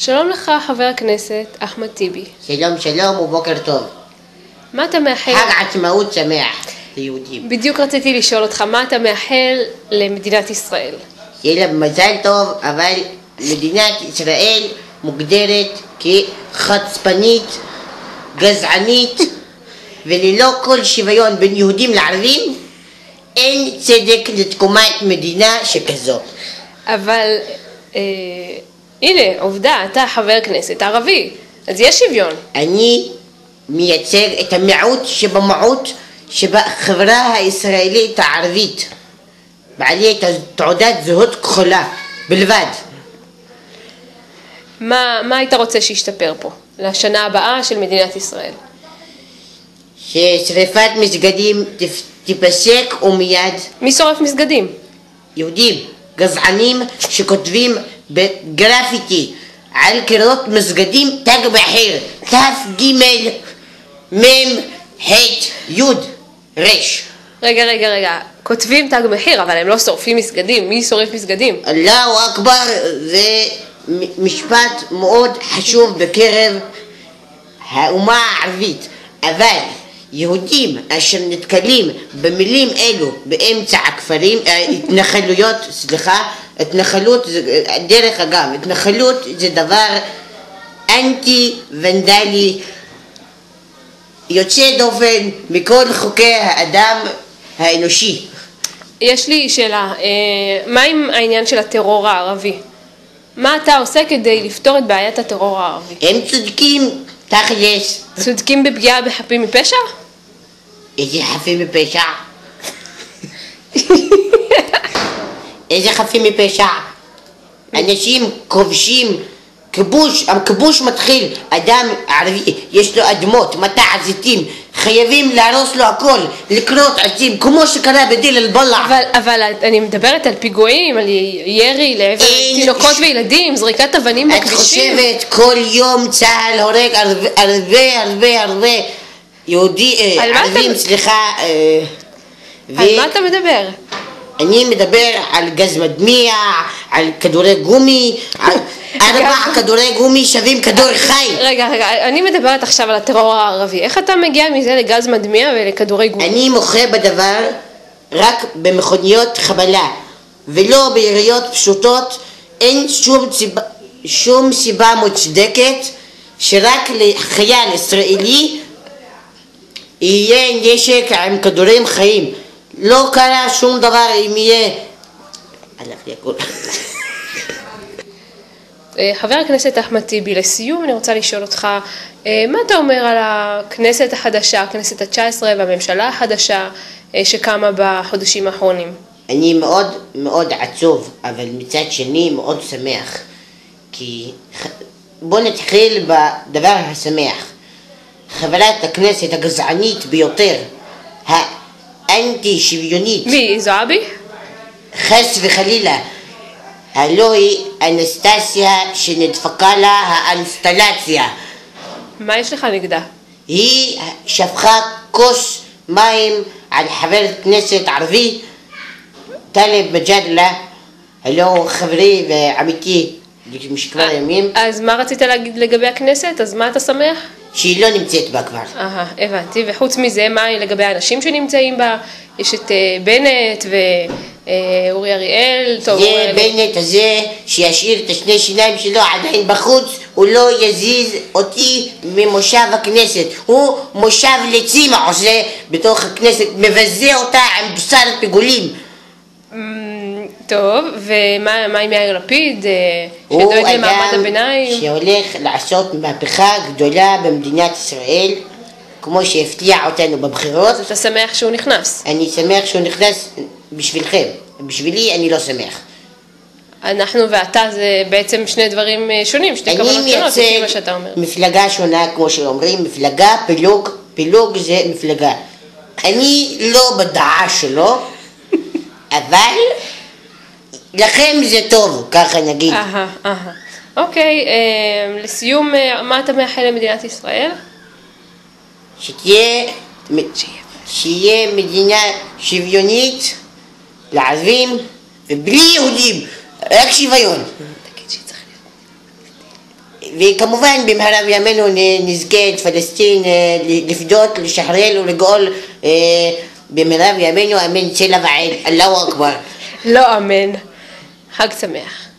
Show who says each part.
Speaker 1: שלום לך חבר הכנסת אחמד טיבי.
Speaker 2: שלום שלום ובוקר טוב.
Speaker 1: מה אתה מאחל?
Speaker 2: חג עצמאות שמח ליהודים.
Speaker 1: בדיוק רציתי לשאול אותך, מה אתה מאחל למדינת ישראל?
Speaker 2: שיהיה לה מזל טוב, אבל מדינת ישראל מוגדרת כחצפנית, גזענית, וללא כל שוויון בין יהודים לערבים, אין צדק לתקומת מדינה שכזו.
Speaker 1: אבל הנה, עובדה, אתה חבר כנסת ערבי, אז יש שוויון.
Speaker 2: אני מייצג את המיעוט שבמיעוט שבחברה הישראלית הערבית, בעלי את תעודת זהות כחולה בלבד.
Speaker 1: מה היית רוצה שישתפר פה לשנה הבאה של מדינת ישראל?
Speaker 2: ששריפת מסגדים תיפסק ומיד. מי
Speaker 1: שורף מסגדים?
Speaker 2: יהודים גזענים שכותבים בגרפיטי על קירות מסגדים תג מחיר ת' ג' מ' ח' י' ר'.
Speaker 1: רגע, כותבים תג מחיר אבל הם לא שורפים מסגדים. מי שורף מסגדים?
Speaker 2: אללהו אכבר. זה משפט מאוד חשוב בקרב האומה הערבית, אבל יהודים אשר נתקלים במילים אלו באמצע הכפרים, התנחלות, דרך אגב, התנחלות זה דבר אנטי ונדלי יוצא דופן מכל חוקי האדם האנושי.
Speaker 1: יש לי שאלה, מה עם העניין של הטרור הערבי? מה אתה עושה כדי לפתור את בעיית הטרור הערבי?
Speaker 2: הם צודקים, תכלס.
Speaker 1: צודקים בפגיעה בחפים מפשע?
Speaker 2: איזה חפים מפשע? איזה חפים מפשע? אנשים כובשים, הכיבוש מתחיל, אדם ערבי, יש לו אדמות, מטע זיתים, חייבים להרוס לו הכל, לקנות עצים, כמו שקרה בדיר אל-בלע.
Speaker 1: אבל אני מדברת על פיגועים, על ירי לעבר תינוקות וילדים, זריקת אבנים בכבישים.
Speaker 2: את חושבת כל יום צה"ל הורג הרבה ערבים, סליחה.
Speaker 1: על מה אתה מדבר?
Speaker 2: אני מדבר על גז מדמיע, על כדורי גומי, 4 כדורי גומי שווים כדור חי.
Speaker 1: רגע, אני מדברת עכשיו על הטרור הערבי. איך אתה מגיע מזה לגז מדמיע ולכדורי גומי?
Speaker 2: אני מוחה בדבר רק במכוניות חבלה, ולא ביריות פשוטות. אין שום סיבה מוצדקת שרק לחייל ישראלי יהיה נשק עם כדורים חיים. לא קרה שום דבר אם יהיה.
Speaker 1: חבר הכנסת אחמד טיבי, לסיום אני רוצה לשאול אותך, מה אתה אומר על הכנסת החדשה, הכנסת ה-19 והממשלה החדשה שקמה בחודשים האחרונים?
Speaker 2: אני מאוד מאוד עצוב, אבל מצד שני מאוד שמח. כי בוא נתחיל בדבר השמח. חברת הכנסת הגזענית ביותר, האנטי שוויונית.
Speaker 1: מי? זועבי?
Speaker 2: חס וחלילה. הלא היא אנסטסיה שנדפקה לה האינסטלציה.
Speaker 1: מה יש לך נגדה?
Speaker 2: היא שפכה כוס מים על חבר כנסת ערבי, טלב מג'אדלה, הלא חברי ועמיתי משכבר הימים.
Speaker 1: אז מה רצית להגיד לגבי הכנסת? אז מה אתה שמח?
Speaker 2: שהיא לא נמצאת בה כבר.
Speaker 1: הבנתי. וחוץ מזה, מה לגבי האנשים שנמצאים בה? יש את בנט ואורי אריאל.
Speaker 2: זה בנט הזה שישאיר את השני שיניים שלו עדיין בחוץ, הוא לא יזיז אותי ממושב הכנסת. הוא מושב לצימה עושה בתוך הכנסת, מבזה אותה עם בשר פיגולים.
Speaker 1: טוב, ומה עם יאיר לפיד, שדואג למעמד הביניים?
Speaker 2: שהולך לעשות מהפכה גדולה במדינת ישראל, כמו שהפתיע אותנו בבחירות.
Speaker 1: אז אתה שמח שהוא נכנס?
Speaker 2: אני שמח שהוא נכנס בשבילכם. בשבילי אני לא שמח.
Speaker 1: אנחנו ואתה זה בעצם שני דברים שונים, שתי כוונות שונות, לפי מה שאתה אומר.
Speaker 2: אני מייצג מפלגה שונה, כמו שאומרים, מפלגה, פילוג זה מפלגה. אני לא בדעה שלו, אבל לכם זה טוב, ככה נגיד.
Speaker 1: אוקיי, לסיום, מה אתה מאחל למדינת ישראל?
Speaker 2: שיהיה מדינה שוויונית לערבים ובלי יהודים, רק שוויון. וכמובן במהרה בימינו נזכה את פלסטין לפדות, לשחרר ולגאול במהרה בימינו, אמן צלע ועד, אללהו אכבר.
Speaker 1: לא אמן. חג שמח.